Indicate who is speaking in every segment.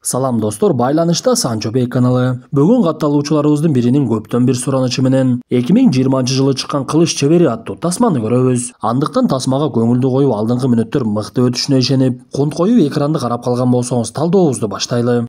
Speaker 1: Салам достор, байланышта Санчо Бей каналы. Бүгүн катталуучуларыбыздын биринин көптөн бир суранычы менен 2020-жылы чыккан Кылыч чебери аттуу тасманы көрөбүз. Андыктан тасмага көңүлдү коюп алдыңкы мүнөттөр мыкты өтүшүнө ишенип, кунт коюп экранды карап калган болсоңуз талдообузду баштайлы.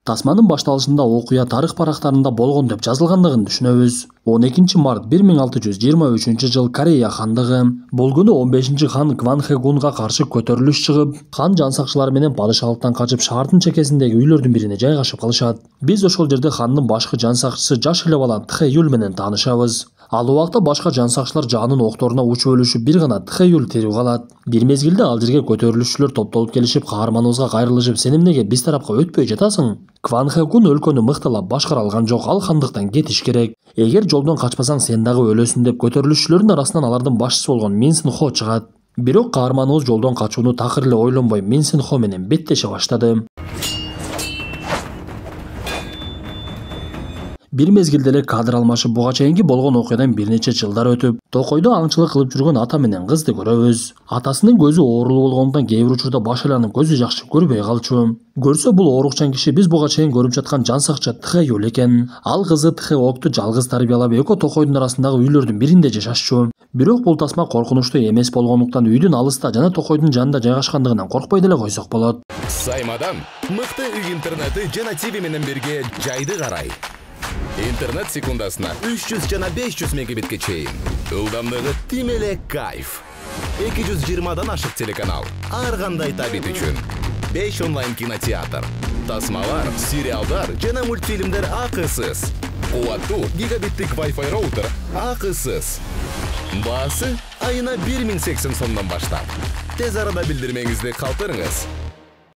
Speaker 1: Тасманын башталышында окуя тарых парактарында болгон деп жазылгандыгын түшүнөбүз. 12 март 1623 Корея хандыгы. Бул күнү 15 хан Кван Хэгунга каршы көтөрүлүш чыгып, хан жансакчылары менен падышалыктан качып шаардын чекесиндеги үйлөрдүн бирине жайгашып калышат. Биз ошол жерде хандын башкы жансакчысы жаш эле бала Тхэюл менен таанышабыз. Ал убакта башка жансакчылар жанын окторуна учуп өлүшүп, бир гана Тхэюл тирүү калат. Бир мезгилде ал жерге көтөрүлүшчүлөр топтолуп келишип, каарманыбызга кайрылышып, "Сен эмнеге биз тарапка өтпөй жатасың?" Кван Хэгун өлкөнү мыктылап башкара алган жок, ал хандыктан кетиш керек. Эгер жолдон качпасаң сен дагы өлөсүң деп көтөрүлүшчүлөрдүн арасынан алардын башчысы болгон Мин Син Хо чыгат. Бирок каарманыбыз жолдон качууну такыр эле ойлонбой Мин Син Хо менен беттеше баштады. Бир мезгилде эле кадр алмашып, буга чейинки болгон окуядан бир нече жылдар өтүп, токойдо аңчылык кылып жүргөн ата менен кызды көрөбүз. Атасынын көзү оорулуу болгондуктан кээ бир учурда баш айланып көзү жакшы көрбөй калчу. Көрсө бул оорукчан киши биз буга чейин көрүп жаткан жансакчы Тхэюл экен. Ал кызы Тхэокту жалгыз тарбиялап, экөө токойдун арасындагы үйлөрдүн биринде жашашчу. Бирок бул тасма коркунучтуу эмес болгондуктан үйдүн алыста жана токойдун жанында жайгашкандыгынан коркпой деле койсок болот.
Speaker 2: Саймадан мыкты үй интернети жана TV менен бирге жайды карай. Интернет секундасына 300 жана 500 мегабитке чейин. Ылдамдыгы тим эле кайф. 220дан ашык телеканал. Ар кандай табит үчүн. 5 онлайн кинотеатр. Тасмалар, сериалдар жана мультфильмдер акысыз. Кубаттуу гигабиттик Wi-Fi роутер акысыз. Баасы айына 1080 сомдон баштап. Тез арада билдирмеңизди калтырыңыз.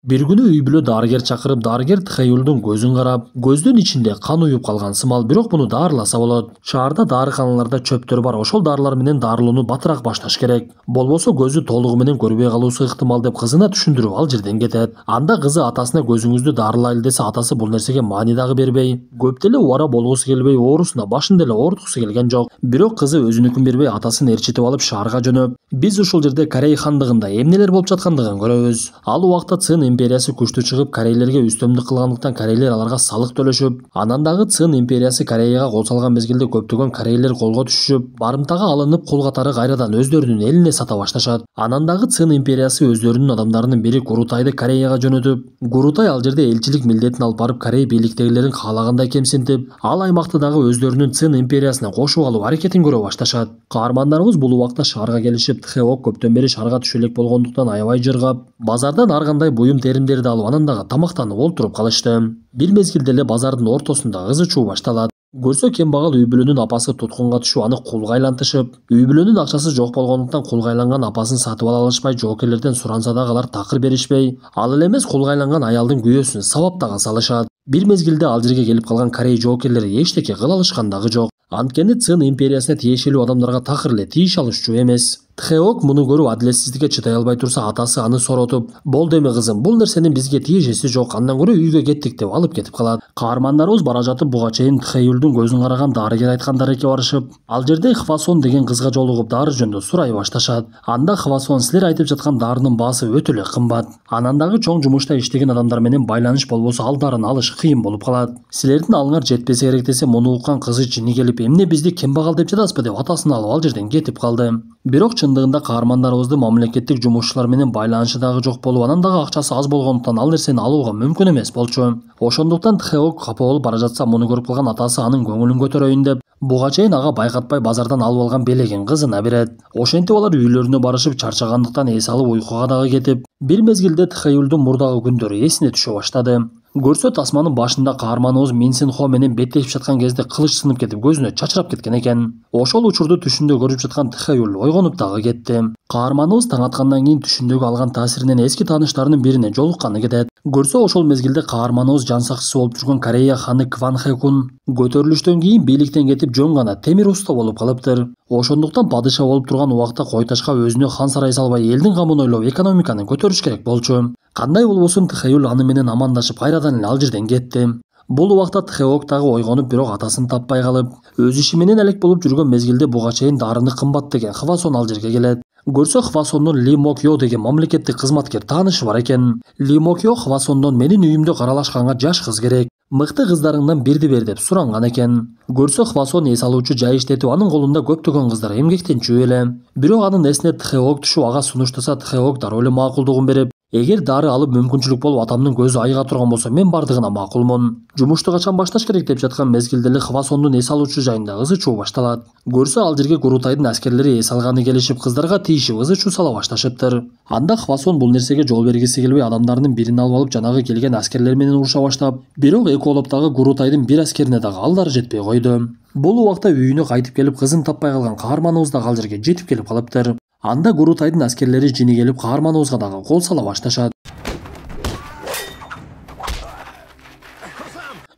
Speaker 1: Бир күнү үй бүлө дарыгер чакырып, дарыгер Тхэюлдун көзүн карап, көздүн ичинде кан уюп калган сымал, бирок муну даарыласа болот. Шаарда дарыканаларда чөптөр бар, ошол дарылар менен дарылоону батыраак башташ керек. Болбосо көзү толугу менен көрбөй калуусу ыктымал деп кызына түшүндүрүп ал жерден кетет. Анда кызы атасына көзүңүздү дарылайлы десе, атасы бул нерсеге маани дагы бербей. Көп деле убара болгусу келбей, оорусуна башын деле ооруткусу келген жок. Бирок кызы өзүнүкүн бербей, атасын ээрчитип алып шаарга жөнөп, биз ушул жерде Корей хандыгында эмнелер болуп жаткандыгын көрөбүз. Ал убакта Цин империясы күчтүү чыгып, корейлерге үстөмдүк кылгандыктан корейлер аларга салык төлөшүп, анан дагы Цин империясы Кореяга кол салган мезгилде көптөгөн корейлер колго түшүшүп, барымтага алынып, кул катары кайрадан өздөрүнүн элине сата башташат. Анан дагы Цин империясы өздөрүнүн адамдарынын бири Гурутайды Кореяга жөнөтүп, Гурутай ал жерде элчилик милдетин алып барып, Корей бийликтегилерин каалагандай кемсинтип, ал аймакты дагы өздөрүнүн Цин империясына кошуп алуу аракетин көрө башташат. Каармандарыбыз бул убакта шаарга келишип, Тхэок көптөн бери шаарга түшө элек болгондуктан аябай жыргап, базардан ар кандай буюм теримдерди алып, анан дагы тамактанып олтуруп калышты. Бир мезгилде эле базардын ортосунда кызы чуу башталат. Көрсө кембагал үй бүлөнүн апасы туткунга түшүп, аны кулга айлантышып, үй бүлөнүн акчасы жок болгондуктан кулга айланган апасын сатып ала алышпай, жоокерлерден суранса дагы алар такыр беришпей, ал эле эмес кулга айланган аялдын күйөөсүн сабаптага салышат. Бир мезгилде ал жерге келип калган Корей жоокерлери эчтеке кыла алышкан дагы жок. Анткени Цин империясына тиешелүү адамдарга такыр эле тийиш алышчу эмес. Тхэок муну көрүп адилетсиздикке чыдай албай турса, атасы аны соротуп, "Болду эми кызым, бул нерсенин бизге тиешеси жок, андан көрө үйгө кеттик" деп алып кетип калат. Каармандарыбыз бара жатып, буга чейин Тхэюлдун көзүн караган дарыгер айткан дарекке барышып, ал жерде Хвасон деген кызга жолугуп дары жөнүндө сурай башташат. Анда Хвасон: "Силер айтып жаткан дарынын баасы өтө эле кымбат. Анан дагы чоң жумушта иштеген адамдар менен байланыш болбосо ал дарыны алыш кыйын болуп калат. Силердин алыңар жетпесе керек" десе, муну уккан кызы жини келип, "Эмне бизди кембагал деп жатасызбы" деп атасын алып ал жерден кетип калды. Бирок чындыгында каармандарыбыздын мамлекеттик жумушчулар менен байланышы дагы жок болуп, анан дагы акчасы аз болгондуктан ал нерсени алууга мүмкүн эмес болчу. Ошондуктан Тхэок капа болуп бара жатса, муну көрүп калган атасы анын көңүлүн көтөрөйүн деп, буга чейин ага байкатпай базардан алып алган белегин кызына берет. Ошентип алар үйлөрүнө барышып, чарчагандыктан эс алып уйкуга дагы кетип, бир мезгилде Тхэюлдун мурдагы күндөрү эсине түшө баштады. Көрсө тасманын башында каарманыбыз Мин Син Хо менен беттешип жаткан кезде кылыч сынып кетип көзүнө чачырап кеткен экен. Ошол учурду түшүндө көрүп жаткан Тхэюл ойгонуп дагы кетти. Каарманыбыз таң аткандан кийин түшүндөгү алган таасиринен эски тааныштарынын бирине жолукканы кетет. Көрсө ошол мезгилде каарманыбыз жансакчысы болуп жүргөн Корея ханы Кван Хэгун көтөрүлүштөн кийин бийликтен кетип жөн гана темир уста болуп калыптыр. Ошондуктан падыша болуп турган убакта Койташка өзүнө хан сарай салбай, элдин камын ойлоп, экономиканы көтөрүш керек болчу. Кандай болбосун, Тхэюл аны менен амандашып кайрадан эле ал жерден кетти. Бул убакта Тхеок дагы ойгонуп, бирок атасын таппай калып, өз иши менен элек болуп жүргөн мезгилде буга чейин дарыны кымбат деген Хвасон ал жерге келет. Көрсө Хвасондун Ли Мокё деген мамлекеттик кызматкер таанышы бар экен. Ли Мокё Хвасондон менин үйүмдө каралашканга жаш кыз керек. Мыкты кыздарыңдан бирди бер деп суранган экен. Көрсө Хвасон эс алуучу жай иштетип, анын колунда көптөгөн кыздар эмгектенчү эле. Бирок анын эсине Тхеок түшүп ага сунуштаса, Тхеок дароо эле макулдугун берип, эгер дары алып мүмкүнчүлүк болуп атамдын көзү айыга турган болсо, мен бардыгына макулмун. Жумушту качан башташ керек деп жаткан мезгилде эле Хвасондун эс алуучу жайында ызы чуу башталат. Көрсө ал жерге Курутайдын аскерлери эс алганы келишип, кыздарга тийишип ызы чуу сала башташыптыр. Анда Хвасон бул нерсеге жол бергиси келбей, адамдарынын бирин алып жанагы келген аскерлер менен уруша баштап, бирок Эколоптагы Курутайдын бир аскерине дагы алдары жетпей койду. Бул убакта үйүнө кайтып келип, кызын таппай калган каарманыбыз дагы ал жерге жетип келип калыптыр. Анда Курутайдын аскерлери жини келип, каарманыбызга дагы кол сала башташат.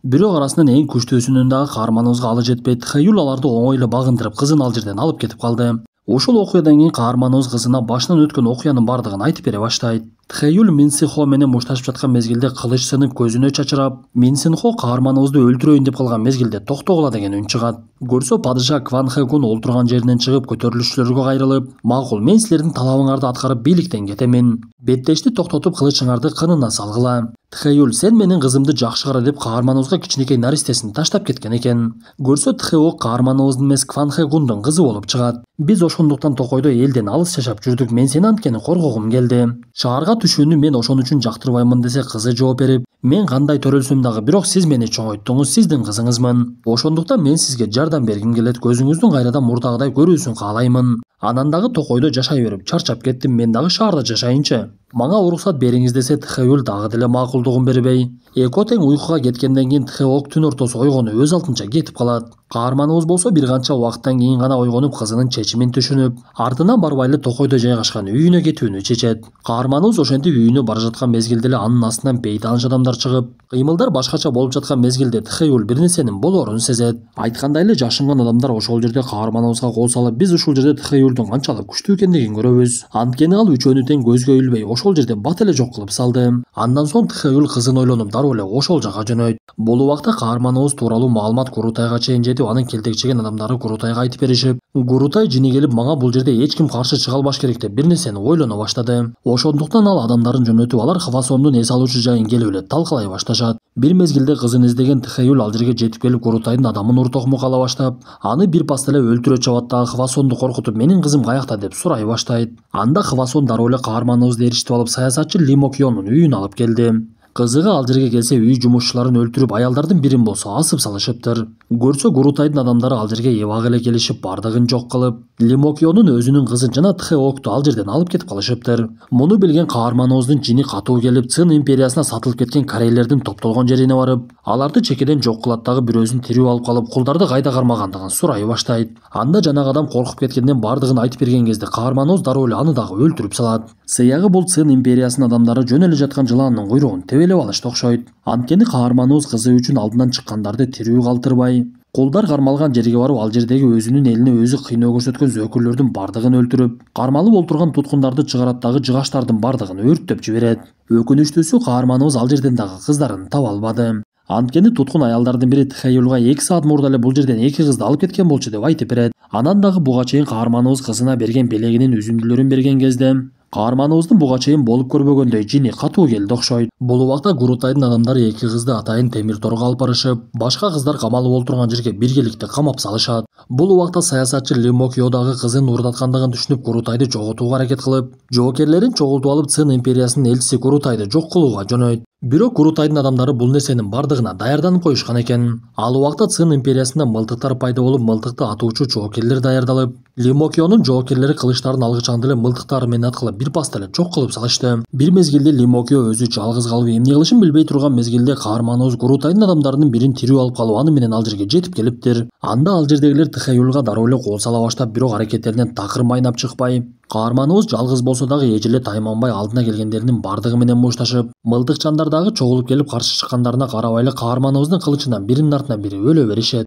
Speaker 1: Бирок арасынан эң күчтүүсүнүн дагы каарманыбызга алы жетпей, Тхеюл аларды оңой эле багындырып, кызын ал жерден алып кетип калды. Ошол окуядан кийин каарманыбыз кызына башынан өткөн окуянын бардыгын айтып бере баштайт. Тхеюл Минсинхо менен мушташып жаткан мезгилде кылыч сынып көзүнө чачырап, Минсинхо каарманыбызды өлтүрөйүн деп калган мезгилде токтогула деген үн чыгат. Көрсө падыша Кван Хэкун олтурган жеринен чыгып, көтөрүлүшчүлөргө кайрылып, "Макул, мен силердин талабыңарды аткарып бийликтен кетемин. Беттешти токтотуп кылычыңарды кынына салгыла. Тхеюл, сен менин кызымды жакшы кара" деп каарманыбызга кичинекей наристесин таштап кеткен экен. Көрсө Тхеок каарманыбыздын эмес, Кван Хэкундун кызы болуп чыгат. "Биз ошондуктан Токойдо элден алыс жашап жүрдүк. Мен сени анткени коргогум келди. Шаарга түшүүнү мен ошон үчүн жактырбаймын" десе, кызы жооп берип, "Мен кандай төрөлсөм дагы, бирок сиз мени чоңойттуңуз, сиздин кызыңызмын. Ошондуктан мен сизге жардам бергим келет. Көзүңүздүн кайрадан мурдагыдай көрүүсүн каалаймын. Анан дагы Токойдо жашай берип чарчап кеттим. Мен дагы шаарда жашайынчы. Мага уруксат бериңиз" десе, Тхеюл дагы деле макулдугун бербей, эко тең уйкуга кеткенден кийин Тхеок түн ортосу ойгонуп өз алтынча кетип калат. Каарманыбыз болсо бир канча убакыттан кийин гана ойгонуп, кызынын чечимин түшүнүп, артынан барып эле Токойдо жайгашкан үйүнө кетүүнү чечет. Каарманыбыз ошентип үйүнө бара жаткан мезгилде эле анын астынан бейтааныш адамдар чыгып, кыймылдар башкача болуп жаткан мезгилде Тхеюл бир нерсенин болоорун сезет. Айткандай эле жашынган адамдар ошол жерде каарманыбызга кол салып, биз ушул жерде Тхеюлдун канчалык күчтүү экендигин көрөбүз. Анткени ал үчөөнү тең көзгө илбей ошол жерде бат эле жок кылып салды. Андан соң Тхеюл кызын ойлонуп дароо эле ошол жака жөнөйт. Бул убакта каарманыбыз тууралуу маалымат Курутайга чейин жетип, анын келтекчеген адамдары Курутайга айтып беришип, Курутай жини келип, мага бул жерде эч ким каршы чыга албаш керек деп бир нерсени ойлоно баштады. Ошондуктан ал адамдарын жөнөтүп, алар Хвасондун эс алуучу жайын келип эле талкалай башташат. Бир мезгилде кызын издеген Тхеюл ал жерге жетип келип, Курутайдын адамын уртокмук ала баштап, аны бир паста эле өлтүрө чабат дагы Хвасонду коркутуп, "Менин кызым каякта?" деп сурай баштайт. Анда Хвасон дароо эле каарманыбызды эрişтип алып, саясатчы Ли Мокёнун үйүнө алып келди. Кызыгы ал жерге келсе, үй жумушчуларын өлтүрүп, аялдардын бирин болсо асып салышыптыр. Көрсө Курутайдын адамдары ал жерге эбак эле келишип, бардыгын жок кылып, Ли Мокёнун өзүнүн кызын жана Тхеокту ал жерден алып кетип калышыптыр. Муну билген каарманыбыздын жини катуу келип, Цин империясына сатылып кеткен корейлердин топтолгон жерине барып, аларды чекеден жок кылат дагы бирөөсүн тирүү алып калып, кулдарды кайда кармагандыгын сурай баштайт. Анда жанагы адам коркуп кеткенден бардыгын айтып берген кезде каарманыбыз дароо эле аны дагы өлтүрүп салат. Сыягы бул Цин империясынын адамдары жөн эле жаткан жылаандын куйругун тебелеп алышты окшойт. Анткени каарманыбыз кызы үчүн алдынан чыккандарды тирүү калтырбай, кулдар кармалган жерге барып, ал жердеги өзүнүн элине өзү кыйноо көрсөткөн зөкүрлөрдүн бардыгын өлтүрүп, кармалып олтурган туткундарды чыгарат дагы жыгачтардын бардыгын өрттөп жиберет. Өкүнүчтүүсү, каарманыбыз ал жерден дагы кыздарын таба албады. Анткени туткун аялдардын бири Тхеюлга 2 саат мурда эле бул жерден 2 кызды алып кеткен болчу деп айтып берет. Анан дагы буга чейин каарманыбыз кызына берген белегинин үзүндүлөрүн берген кезде каарманыбыздын буга чейин болуп көрбөгөндөй жини катуу келди окшойт. Бул убакта Курутайдын адамдары 2 кызды атайын темир торго алып барышып, башка кыздар камалып олтурган жерге биргеликте камап салышат. Бул убакта саясатчы Ли Мокё дагы кызын уурдаткандыгын түшүнүп, Курутайды жоготууга аракет кылып, жоокерлерин чогултуп алып, Цин империясынын элчиси Курутайды жок кылууга жөнөйт. Бирок Курутайдын адамдары бул нерсенин бардыгына даярданып коюшкан экен. Ал убакта Цин империясында мылтыктар пайда болуп, мылтыкты атуучу жоокерлер даярдалып, Ли Мокёнун жоокерлери кылычтарын алгычаң деле мылтыктары менен аткылап бир паста эле жок кылып салышты. Бир мезгилде Ли Мокё өзү жалгыз калып, эмне кылышын билбей турган мезгилде каарманыбыз Курутайдын адамдарынын бирин тирүү алып калып, аны менен ал жерге жетип келиптир. Анда ал жердегилер Тхеюлга дароо эле кол сала баштап, бирок аракеттеринен такыр майнап чыкпай, каарманыбыз жалгыз болсо дагы эч эле тайманбай алдына келгендеринин бардыгы менен мушташып, мылтыкчандар дагы чогулуп келип каршы чыккандарына карабай эле каарманыбыздын кылычынан биринин артынан бири өлө беришет.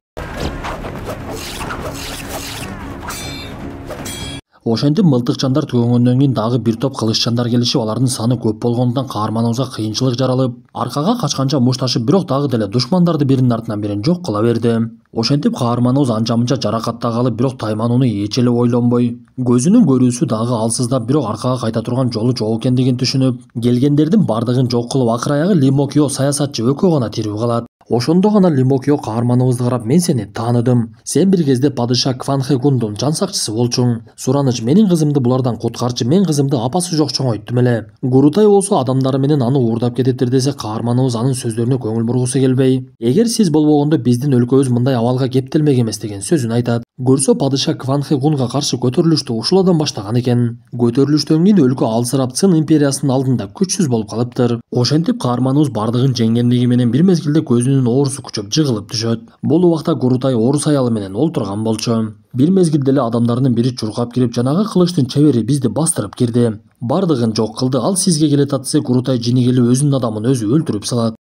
Speaker 1: Ошентип мылтыкчандар түгөнгөндөн кийин дагы бир топ кылыччандар келишип, алардын саны көп болгондуктан каарманыбызга кыйынчылык жаралып, аркага качканча мушташып, бирок дагы деле душмандарды биринин артынан бирин жок кыла берди. Ошентип каарманыбыз анча-мынча жаракатта калып, бирок тайманууну эч эле ойлонбой, көзүнүн көрүүсү дагы алсыздап, бирок аркага кайта турган жолу жок экендигин түшүнүп, келгендердин бардыгын жок кылып, акыр аягы Лимокио саясатчы экөө гана тирүү калат. Ошондо гана Лимокио каарманыбызды карап: "Мен сени тааныдым. Сен бир кезде падыша Кванхэгундун жан сакчысы болчуң. Сураныч, менин кызымды булардан куткарчы. Мен кызымды апасы жок чоңойттум эле." Гурутай болсо адамдары менен аны уурдап кетиптир десе, каарманыбыз анын сөздөрүнө көңүл бургусу келбей, "Эгер сиз болбогондо биздин өлкөбүз мындай абалга кептелмек эмес" деген сөзүн айтат. Көрсө падыша Кванхэгунга каршы көтөрүлүштү ушуладан баштаган экен. Көтөрүлүштөн кийин өлкө алсырап, Цин империясынын алдында күчсүз болуп калыптыр. Ошентип каарманыбыз бардыгын жеңгендиги менен бир мезгилде көзүнүн оорусу күчөп жыгылып түшөт. Бул убакта Гурутай орус аялы менен олтурган болчу. Бир мезгилде эле адамдарынын бири чуркап кирип, "Жанагы кылычтын чебери бизди бастырып кирди. Бардыгын жок кылды. Ал сизге келет" десе, Гурутай жини келип өзүнүн адамын өзү өлтүрүп салат.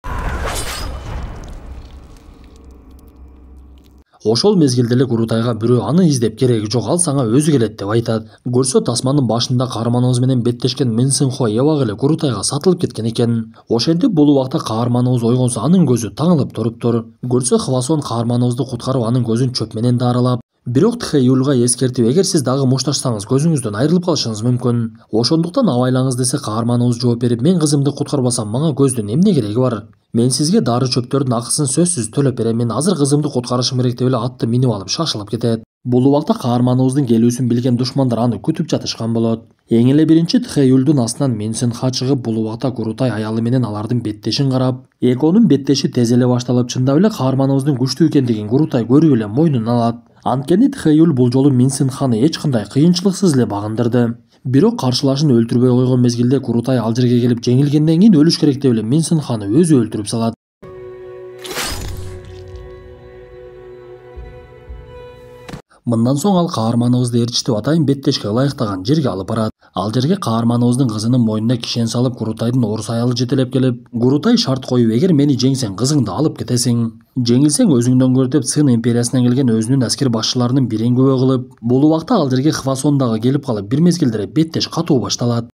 Speaker 1: Ошол мезгилде эле Гурутайга бирөө "Аны издеп кереги жок, ал сага өзү келет" деп айтат. Көрсө тасманын башында каарманыбыз менен беттешкен Минсинхо эбак эле Гурутайга сатылып кеткен экен. Ошентип бул убакта каарманыбыз ойгонсо анын көзү таңылып туруптур. Көрсө Хвасон каарманыбызды куткарып, анын көзүн чөп менен дарылап, бирок Тхэюлга эскертип, "Эгер сиз дагы мушташсаңыз, көзүңүздөн айрылып калышыңыз мүмкүн. Ошондуктан абайлаңыз" десе, каарманыбыз жооп берип: "Мен кызымды куткарбасам, мага көздүн эмне кереги бар? Мен сизге дары чөптөрдүн акысын сөзсүз төлөп берем. Мен азыр кызымды куткарышым керек" деп эле атты минип алып шашылып кетет. Бул убакта каарманыбыздын келүүсүн билген душмандар аны күтүп жатышкан болот. Эң эле биринчи Тхэюлдун астынан Минсинха чыгып, бул убакта Гурутай аялы менен алардын беттешин карап, экөөнүн беттеши тез эле башталып, чындап эле каарманыбыздын күчтүү экендигин Гурутай көрүп эле мойнуна алат. Анткени Тхэюл бул жолу Минсинханы эч кандай кыйынчылыксыз эле багындырды. Бирок каршылашын өлтүрбөй койгон мезгилде Гурутай ал жерге келип, жеңилгенден кийин өлүш керек деп эле Минсинханы өзү өлтүрүп салат. Мындан соң ал каарманыбызды ээрчитип атайын беттешке ылайыктаган жерге алып барат. Ал жерге каарманыбыздын кызынын мойнуна кишен салып, Гурутайдын орус аялы жетелеп келип, Гурутай шарт коюп: "Эгер мени жеңсең, кызыңды алып кетесиң. Жеңилсең өзүңдөн көр" деп Цин империясынан келген өзүнүн аскер башчыларынын бирин күбө кылып, бул убакта ал жерге Хвасон дагы келип калып, бир мезгилде эле беттеш катуу башталат.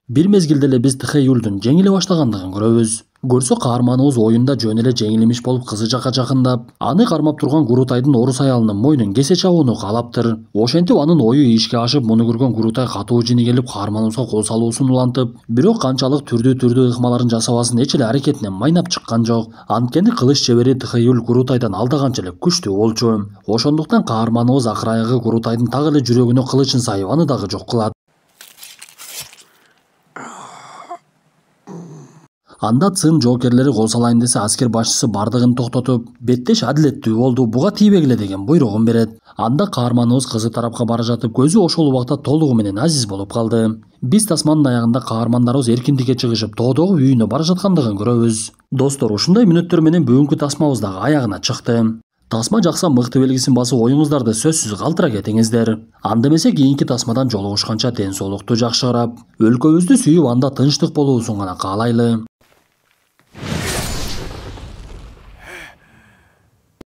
Speaker 1: Бир мезгилде эле биз Тхэюлдун жеңиле баштагандыгын көрөбүз. Көрсө каарманыбыз оюнда жөн эле жеңилимиш болуп кызы жакка жакындап, аны кармап турган Гурутайдын орус аялынын мойнун кесе чабууну каалаптыр. Ошентип анын ою ишке ашып, муну көргөн Гурутай катуу жини келип каарманыбызга кол салуусун улантып, бирок канчалык түрдүү ыкмаларын жасабасын, эч эле аракетинен майнап чыккан жок. Анткени кылыч чебери Тхэюл Гурутайдан алдаганча эле күчтүү болчу. Ошондуктан каарманыбыз акыр аягы Гурутайдын так эле жүрөгүнө кылычын сайып, аны дагы жок кылат. Анда Цин жоокерлери кол салайын десе, аскер башчысы бардыгын токтотуп, "Беттеш адилеттүү болду, буга тийбегиле" деген буйругун берет. Анда каарманыбыз кызы тарапка бара жатып, көзү ошол убакта толугу менен азиз болуп калды. Биз тасманын аягында каармандарыбыз эркиндикке чыгышып, тоодогу үйүнө бара жаткандыгын көрөбүз. Достор, ушундай мүнөттөр менен бүгүнкү тасмабыз дагы аягына чыкты. Тасма жакса мыкты белгисин басып, оюңуздарды сөзсүз калтыра кетиңиздер. Анда эмесе кийинки тасмадан жолугушканча ден соолукту жакшы карап, өлкөбүздү сүйүп, анда тынчтык болуусун гана каалайлы.